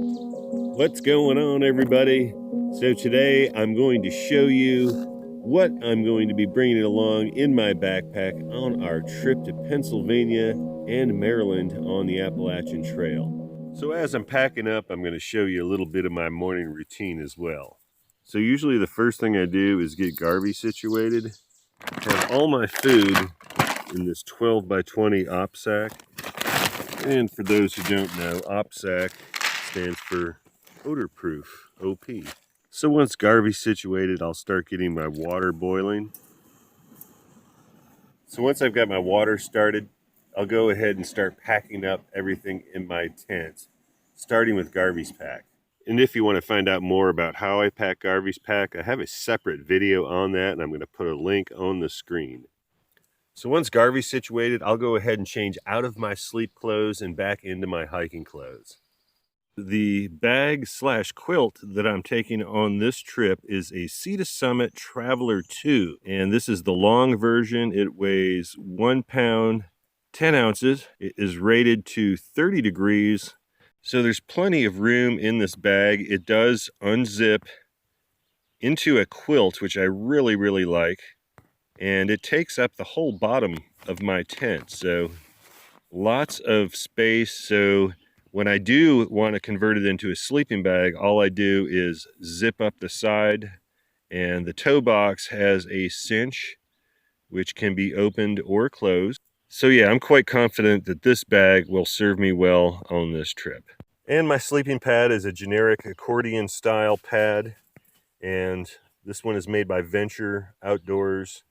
What's going on, everybody? So today I'm going to show you what I'm going to be bringing along in my backpack on our trip to Pennsylvania and Maryland on the Appalachian Trail. So as I'm packing up, I'm going to show you a little bit of my morning routine as well. So usually the first thing I do is get Garvey situated, have all my food in this 12 by 20 op sack. And for those who don't know, op sack stands for odor-proof, OP. So once Garvey's situated, I'll start getting my water boiling. So once I've got my water started, I'll go ahead and start packing up everything in my tent, starting with Garvey's pack. And if you want to find out more about how I pack Garvey's pack, I have a separate video on that, and I'm going to put a link on the screen. So once Garvey's situated, I'll go ahead and change out of my sleep clothes and back into my hiking clothes. The bag slash quilt that I'm taking on this trip is a Sea to Summit Traveler 2. And this is the long version. It weighs 1 pound, 10 ounces. It is rated to 30 degrees. So there's plenty of room in this bag. It does unzip into a quilt, which I really, really like. And it takes up the whole bottom of my tent. So lots of space. So when I do want to convert it into a sleeping bag, all I do is zip up the side, and the toe box has a cinch, which can be opened or closed. So yeah, I'm quite confident that this bag will serve me well on this trip. And my sleeping pad is a generic accordion style pad, and this one is made by Venture Outdoors.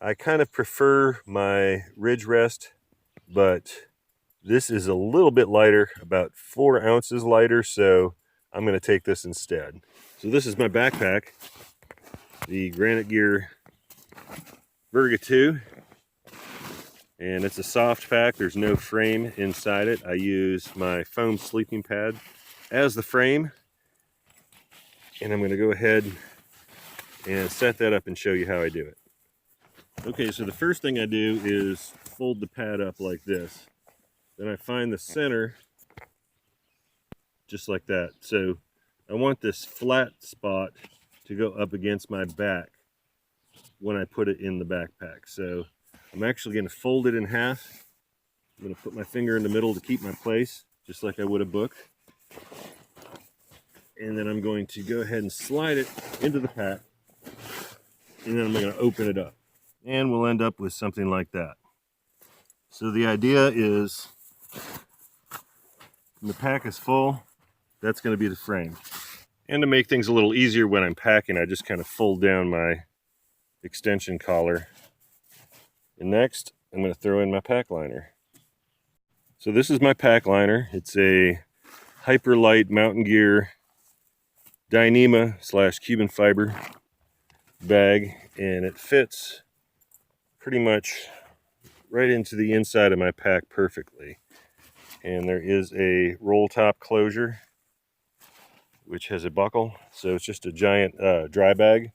I kind of prefer my Ridge Rest, but this is a little bit lighter, about 4 ounces lighter, so I'm going to take this instead. So this is my backpack, the Granite Gear VIRGA 2, and it's a soft pack. There's no frame inside it. I use my foam sleeping pad as the frame, and I'm going to go ahead and set that up and show you how I do it. Okay, so the first thing I do is fold the pad up like this. Then I find the center just like that. So I want this flat spot to go up against my back when I put it in the backpack. So I'm actually going to fold it in half. I'm going to put my finger in the middle to keep my place, just like I would a book. And then I'm going to go ahead and slide it into the pack. And then I'm going to open it up. And we'll end up with something like that. So the idea is, when the pack is full, that's going to be the frame. And to make things a little easier when I'm packing, I just kind of fold down my extension collar. And next, I'm going to throw in my pack liner. So this is my pack liner. It's a Hyperlight Mountain Gear Dyneema / Cuban fiber bag, and it fits pretty much right into the inside of my pack perfectly. And there is a roll top closure, which has a buckle, so it's just a giant dry bag,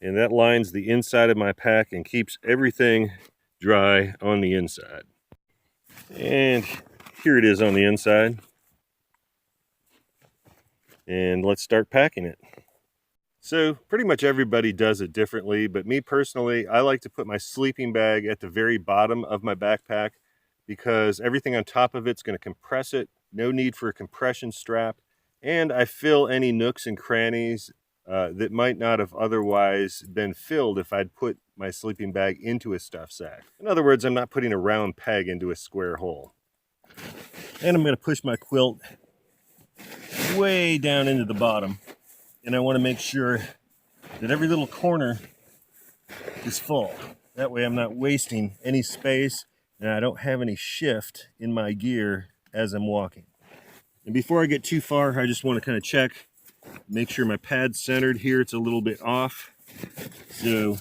and that lines the inside of my pack and keeps everything dry on the inside. And here it is on the inside, and let's start packing it. So pretty much everybody does it differently, but me personally, I like to put my sleeping bag at the very bottom of my backpack because everything on top of it's going to compress it. No need for a compression strap. And I fill any nooks and crannies that might not have otherwise been filled if I'd put my sleeping bag into a stuff sack. In other words, I'm not putting a round peg into a square hole. And I'm going to push my quilt way down into the bottom. And I want to make sure that every little corner is full. That way I'm not wasting any space and I don't have any shift in my gear as I'm walking. And before I get too far, I just want to kind of check, make sure my pad's centered. Here it's a little bit off. So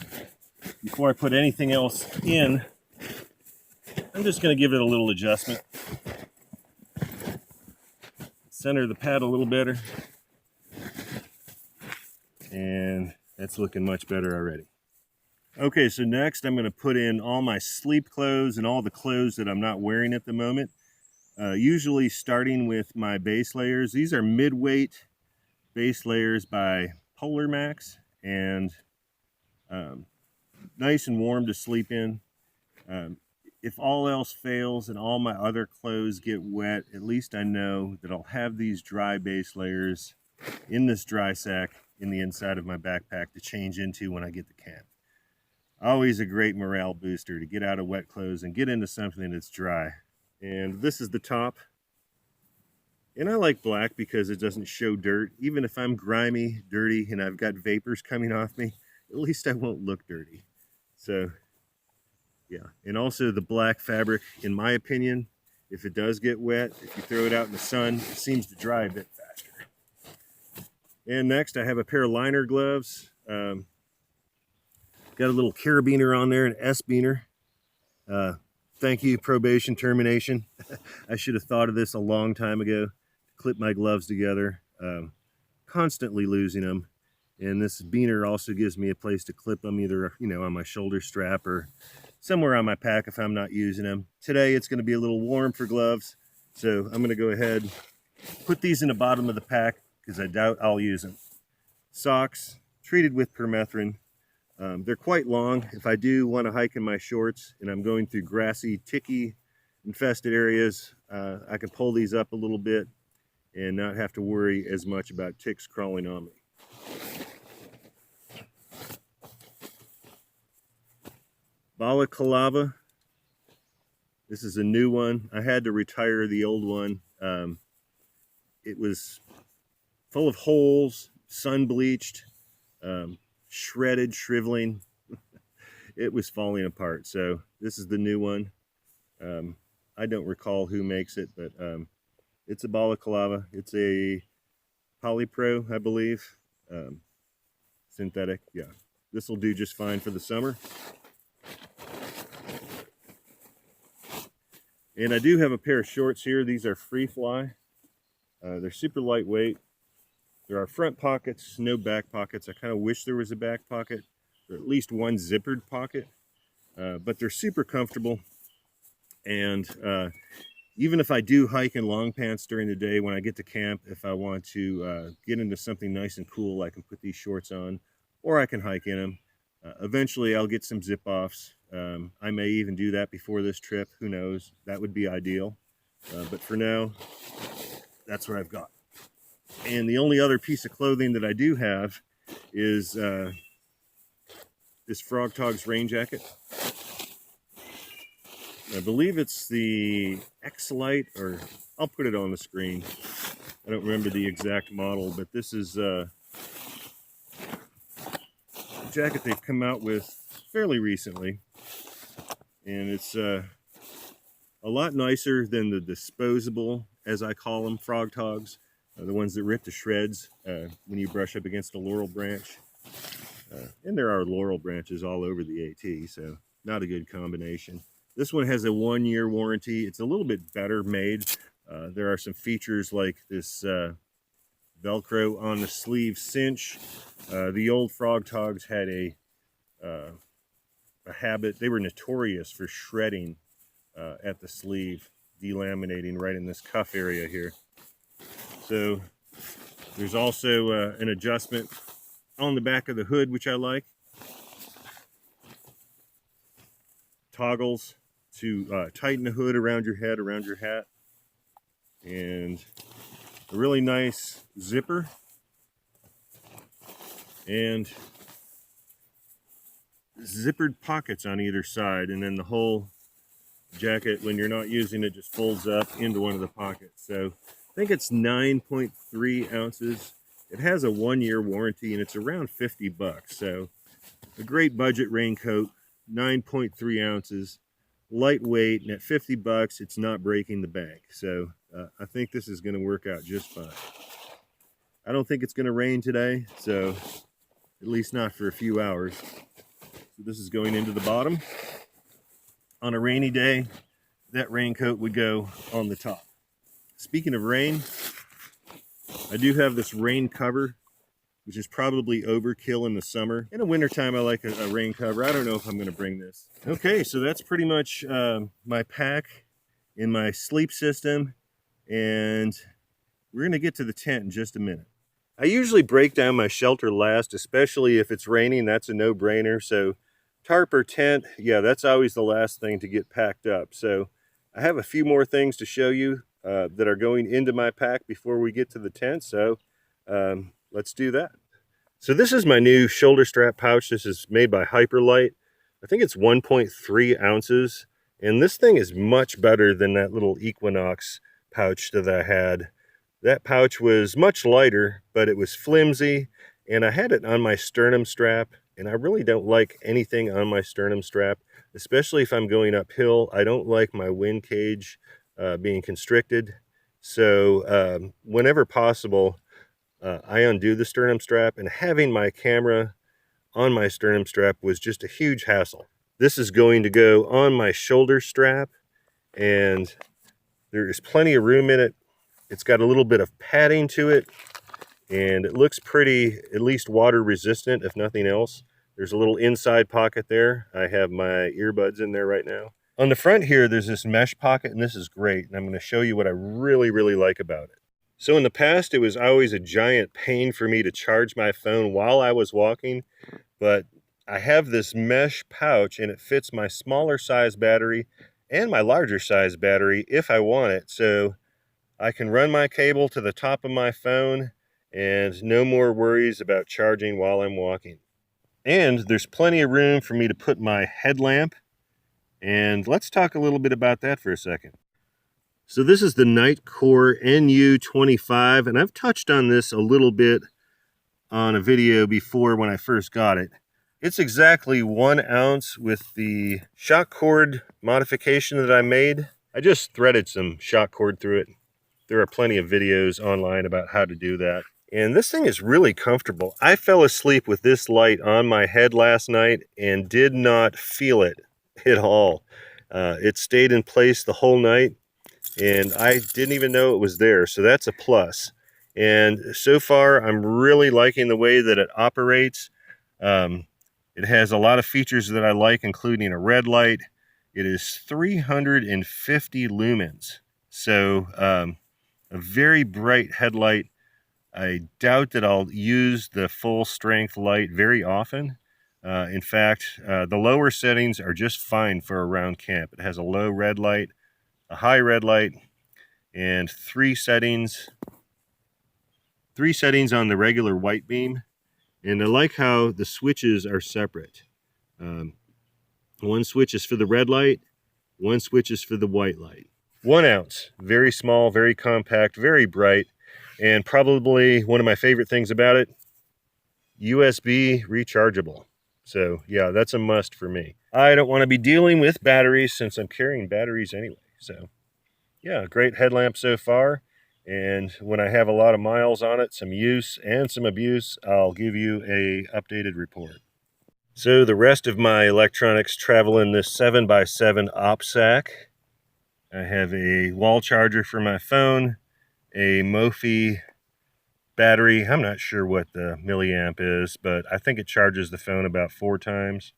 before I put anything else in, I'm just going to give it a little adjustment. Center the pad a little better. And that's looking much better already. Okay, so next I'm going to put in all my sleep clothes and all the clothes that I'm not wearing at the moment. Usually starting with my base layers. These are mid-weight base layers by Polar Max, and nice and warm to sleep in. If all else fails and all my other clothes get wet, at least I know that I'll have these dry base layers in this dry sack in the inside of my backpack to change into when I get to camp. Always a great morale booster to get out of wet clothes and get into something that's dry. And this is the top. And I like black because it doesn't show dirt. Even if I'm grimy, dirty, and I've got vapors coming off me, at least I won't look dirty. So, yeah. And also the black fabric, in my opinion, if it does get wet, if you throw it out in the sun, it seems to dry a bit faster. And next I have a pair of liner gloves. Got a little carabiner on there, an S-beaner. Thank you, probation termination. I should have thought of this a long time ago. Clip my gloves together. Constantly losing them. And this beaner also gives me a place to clip them, either on my shoulder strap or somewhere on my pack if I'm not using them. Today it's going to be a little warm for gloves, so I'm going to go ahead, put these in the bottom of the pack because I doubt I'll use them. Socks, treated with permethrin. They're quite long. If I do want to hike in my shorts and I'm going through grassy, ticky infested areas, I can pull these up a little bit and not have to worry as much about ticks crawling on me. Balaclava. This is a new one. I had to retire the old one. It was full of holes, sun bleached, shredded, shriveling. It was falling apart. So this is the new one. I don't recall who makes it, but it's a balaclava. It's a polypro, I believe. Synthetic, yeah. This will do just fine for the summer. And I do have a pair of shorts here. These are Free Fly. They're super lightweight. There are front pockets, no back pockets. I kind of wish there was a back pocket, or at least one zippered pocket. But they're super comfortable. And even if I do hike in long pants during the day, when I get to camp, if I want to get into something nice and cool, I can put these shorts on, or I can hike in them. Eventually, I'll get some zip-offs. I may even do that before this trip. Who knows? That would be ideal. But for now, that's what I've got. And the only other piece of clothing that I do have is this Frog Togs rain jacket. I believe it's the X-Lite, or I'll put it on the screen. I don't remember the exact model, but this is a jacket they've come out with fairly recently. And it's a lot nicer than the disposable, as I call them, Frog Togs. The ones that rip to shreds when you brush up against a laurel branch. And there are laurel branches all over the AT, so not a good combination. This one has a 1-year warranty. It's a little bit better made. There are some features like this Velcro on the sleeve cinch. The old Frog Togs had a habit. They were notorious for shredding at the sleeve, delaminating right in this cuff area here. So there's also an adjustment on the back of the hood, which I like. Toggles to tighten the hood around your head, around your hat. And a really nice zipper. And zippered pockets on either side. And then the whole jacket, when you're not using it, just folds up into one of the pockets. So I think it's 9.3 ounces. It has a 1-year warranty and it's around 50 bucks. So a great budget raincoat, 9.3 ounces, lightweight, and at 50 bucks, it's not breaking the bank. So I think this is going to work out just fine. I don't think it's going to rain today, so at least not for a few hours. So this is going into the bottom. On a rainy day, that raincoat would go on the top. Speaking of rain, I do have this rain cover, which is probably overkill in the summer. In the wintertime, I like a rain cover. I don't know if I'm going to bring this. Okay, so that's pretty much my pack and my sleep system and we're going to get to the tent in just a minute. I usually break down my shelter last, especially if it's raining. That's a no-brainer. So tarp or tent, yeah, that's always the last thing to get packed up. So I have a few more things to show you that are going into my pack before we get to the tent. So let's do that. So this is my new shoulder strap pouch. This is made by Hyperlite. I think it's 1.3 ounces. And this thing is much better than that little Equinox pouch that I had. That pouch was much lighter, but it was flimsy, and I had it on my sternum strap, and I really don't like anything on my sternum strap, especially if I'm going uphill. I don't like my wind cage being constricted. So whenever possible, I undo the sternum strap, and having my camera on my sternum strap was just a huge hassle. This is going to go on my shoulder strap, and there is plenty of room in it. It's got a little bit of padding to it, and it looks pretty, at least water resistant, if nothing else. There's a little inside pocket there. I have my earbuds in there right now. On the front here, there's this mesh pocket, and this is great. And I'm going to show you what I really, really like about it. So in the past, it was always a giant pain for me to charge my phone while I was walking, but I have this mesh pouch, and it fits my smaller size battery and my larger size battery if I want it. So I can run my cable to the top of my phone and no more worries about charging while I'm walking. And there's plenty of room for me to put my headlamp. And let's talk a little bit about that for a second. So this is the Nitecore NU25, and I've touched on this a little bit on a video before when I first got it. It's exactly 1 ounce with the shock cord modification that I made. I just threaded some shock cord through it. There are plenty of videos online about how to do that. And this thing is really comfortable. I fell asleep with this light on my head last night and did not feel it at all. It stayed in place the whole night, and I didn't even know it was there. So that's a plus. And so far, I'm really liking the way that it operates. It has a lot of features that I like, including a red light. It is 350 lumens. So a very bright headlight. I doubt that I'll use the full strength light very often. In fact, the lower settings are just fine for around camp. It has a low red light, a high red light, and three settings on the regular white beam. And I like how the switches are separate. One switch is for the red light, one switch is for the white light. 1 ounce, very small, very compact, very bright, and probably one of my favorite things about it, USB rechargeable. So yeah, that's a must for me. I don't want to be dealing with batteries since I'm carrying batteries anyway. So yeah, great headlamp so far. And when I have a lot of miles on it, some use and some abuse, I'll give you a updated report. So the rest of my electronics travel in this 7x7 op sack. I have a wall charger for my phone, a Mophie battery. I'm not sure what the milliamp is, but I think it charges the phone about 4 times.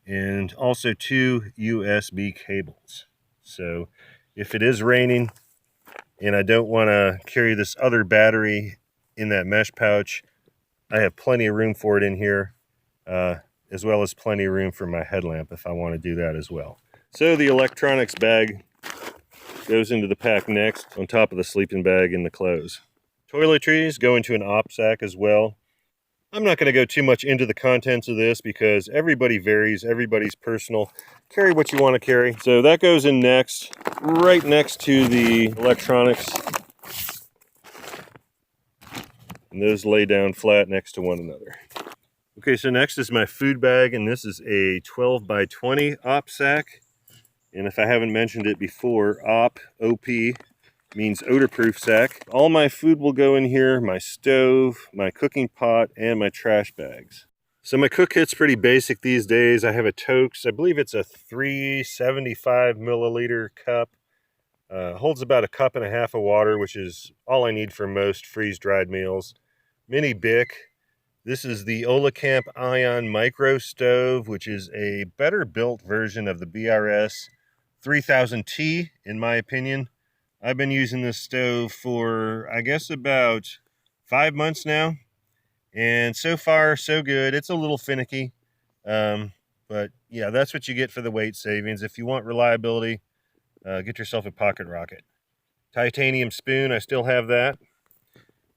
And also 2 USB cables. So if it is raining and I don't want to carry this other battery in that mesh pouch, I have plenty of room for it in here, as well as plenty of room for my headlamp if I want to do that as well. So the electronics bag goes into the pack next, on top of the sleeping bag and the clothes. Toiletries go into an op sack as well. I'm not going to go too much into the contents of this because everybody varies, everybody's personal. Carry what you want to carry. So that goes in next, right next to the electronics. And those lay down flat next to one another. Okay, so next is my food bag, and this is a 12x20 op sack. And if I haven't mentioned it before, OP means odor-proof sack. All my food will go in here, my stove, my cooking pot, and my trash bags. So my cook kit's pretty basic these days. I have a Toaks, I believe it's a 375 milliliter cup. Holds about 1.5 cups of water, which is all I need for most freeze-dried meals. Mini Bic. This is the Olicamp Ion Micro Stove, which is a better built version of the BRS 3000T, in my opinion. I've been using this stove for, I guess, about 5 months now. And so far, so good. It's a little finicky. But yeah, that's what you get for the weight savings. If you want reliability, get yourself a Pocket Rocket. Titanium spoon, I still have that.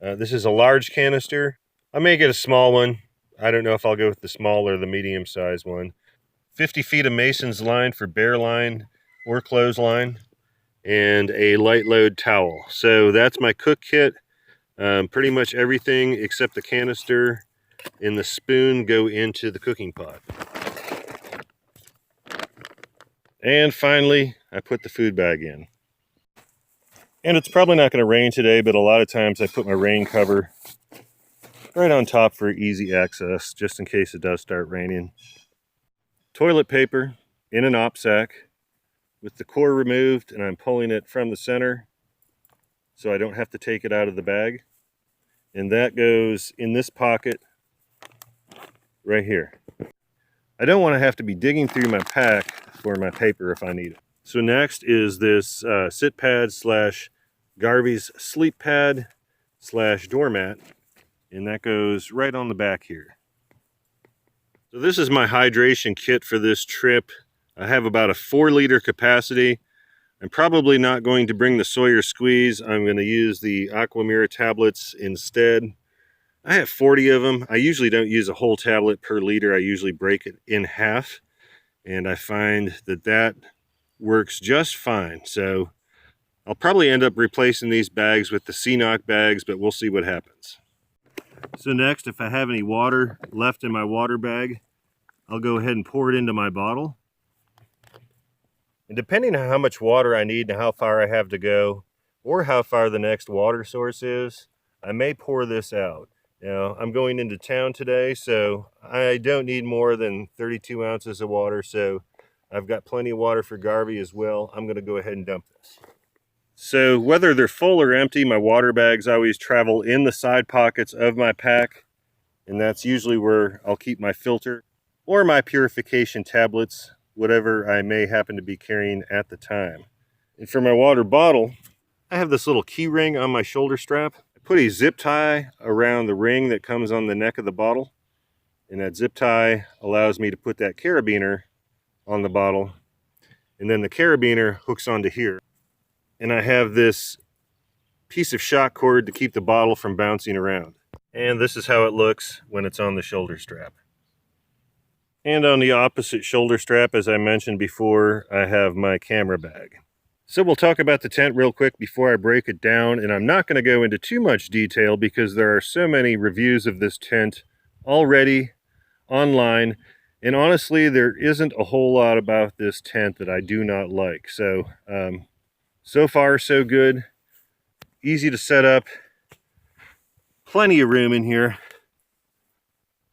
This is a large canister. I may get a small one. I don't know if I'll go with the small or the medium size one. 50 feet of mason's line for bare line or clothesline, and a light load towel. So that's my cook kit. Pretty much everything except the canister and the spoon go into the cooking pot. And finally, I put the food bag in. And it's probably not going to rain today, but a lot of times I put my rain cover right on top for easy access, just in case it does start raining. Toilet paper in an op sack with the core removed, and I'm pulling it from the center so I don't have to take it out of the bag. And that goes in this pocket right here. I don't want to have to be digging through my pack for my paper if I need it. So next is this sit pad slash Garvey's sleep pad slash doormat, and that goes right on the back here. So this is my hydration kit for this trip. I have about a 4-liter capacity. I'm probably not going to bring the Sawyer Squeeze. I'm going to use the Aquamira tablets instead. I have 40 of them. I usually don't use a whole tablet per liter. I usually break it in half, and I find that that works just fine. So I'll probably end up replacing these bags with the CNOC bags, but we'll see what happens. So next, if I have any water left in my water bag, I'll go ahead and pour it into my bottle. And depending on how much water I need and how far I have to go, or how far the next water source is, I may pour this out. Now, I'm going into town today, so I don't need more than 32 ounces of water, so I've got plenty of water for Garvey as well. I'm going to go ahead and dump this. So whether they're full or empty, my water bags always travel in the side pockets of my pack, and that's usually where I'll keep my filter or my purification tablets, whatever I may happen to be carrying at the time. And for my water bottle, I have this little key ring on my shoulder strap. I put a zip tie around the ring that comes on the neck of the bottle, and that zip tie allows me to put that carabiner on the bottle, and then the carabiner hooks onto here. And I have this piece of shock cord to keep the bottle from bouncing around. And this is how it looks when it's on the shoulder strap. And on the opposite shoulder strap, as I mentioned before, I have my camera bag. So we'll talk about the tent real quick before I break it down, and I'm not going to go into too much detail because there are so many reviews of this tent already online, and honestly there isn't a whole lot about this tent that I do not like. So so far so good. Easy to set up, plenty of room in here.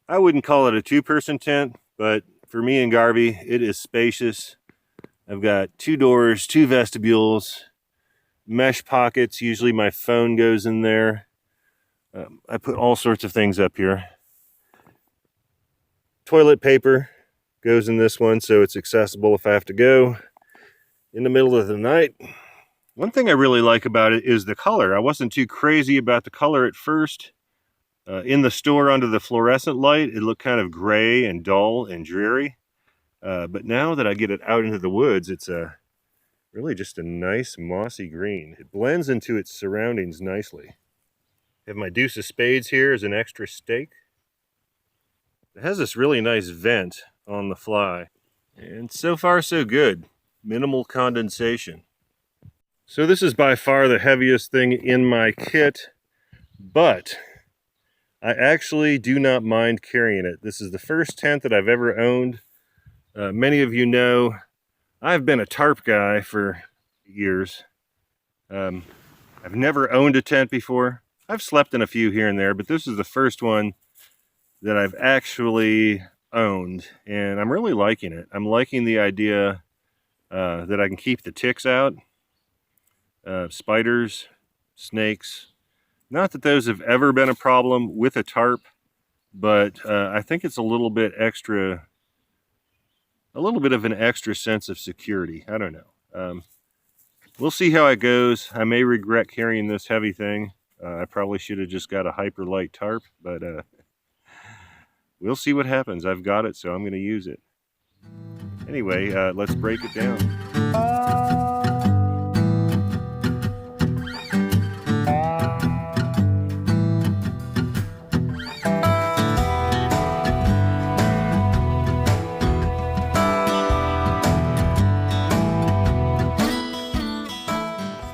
I wouldn't call it a 2-person tent, but for me and Garvey it is spacious. I've got 2 doors, 2 vestibules, mesh pockets. Usually my phone goes in there. I put all sorts of things up here. Toilet paper goes in this one, so it's accessible if I have to go in the middle of the night. One thing I really like about it is the color. I wasn't too crazy about the color at first. In the store under the fluorescent light, it looked kind of gray and dull and dreary. But now that I get it out into the woods, it's really just a nice mossy green. It blends into its surroundings nicely. I have my deuce of spades here as an extra stake. It has this really nice vent on the fly. And so far so good. Minimal condensation. So this is by far the heaviest thing in my kit, but I actually do not mind carrying it. This is the first tent that I've ever owned. Many of you know I've been a tarp guy for years. I've never owned a tent before. I've slept in a few here and there, but this is the first one that I've actually owned, and I'm really liking it. I'm liking the idea that I can keep the ticks out, spiders, snakes. Not that those have ever been a problem with a tarp, but I think it's a little bit of an extra sense of security. I don't know. we'll see how it goes. I may regret carrying this heavy thing. I probably should have just got a hyper light tarp, but we'll see what happens. I've got it, so I'm going to use it. Anyway, let's break it down.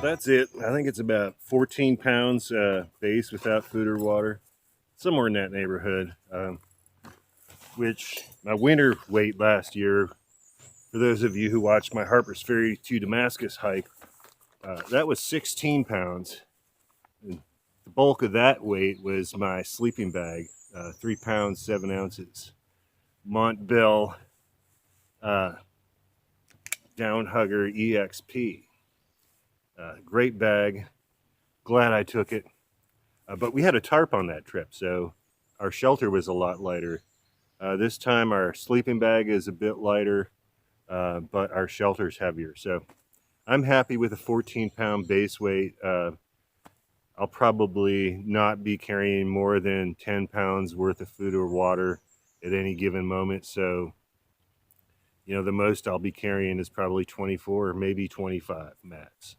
That's it. I think it's about 14 pounds base without food or water, somewhere in that neighborhood. Which my winter weight last year, for those of you who watched my Harper's Ferry to Damascus hike, that was 16 pounds. And the bulk of that weight was my sleeping bag, 3 pounds 7 ounces, Montbell Down Hugger EXP. Great bag. Glad I took it. But we had a tarp on that trip, so our shelter was a lot lighter. This time our sleeping bag is a bit lighter, but our shelter's heavier. So I'm happy with a 14-pound base weight. I'll probably not be carrying more than 10 pounds worth of food or water at any given moment. So, you know, the most I'll be carrying is probably 24 or maybe 25 max.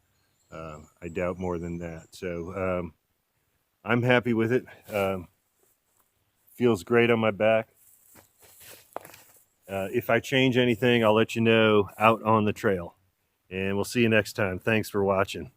I doubt more than that. So I'm happy with it. Feels great on my back. If I change anything, I'll let you know out on the trail. And we'll see you next time. Thanks for watching.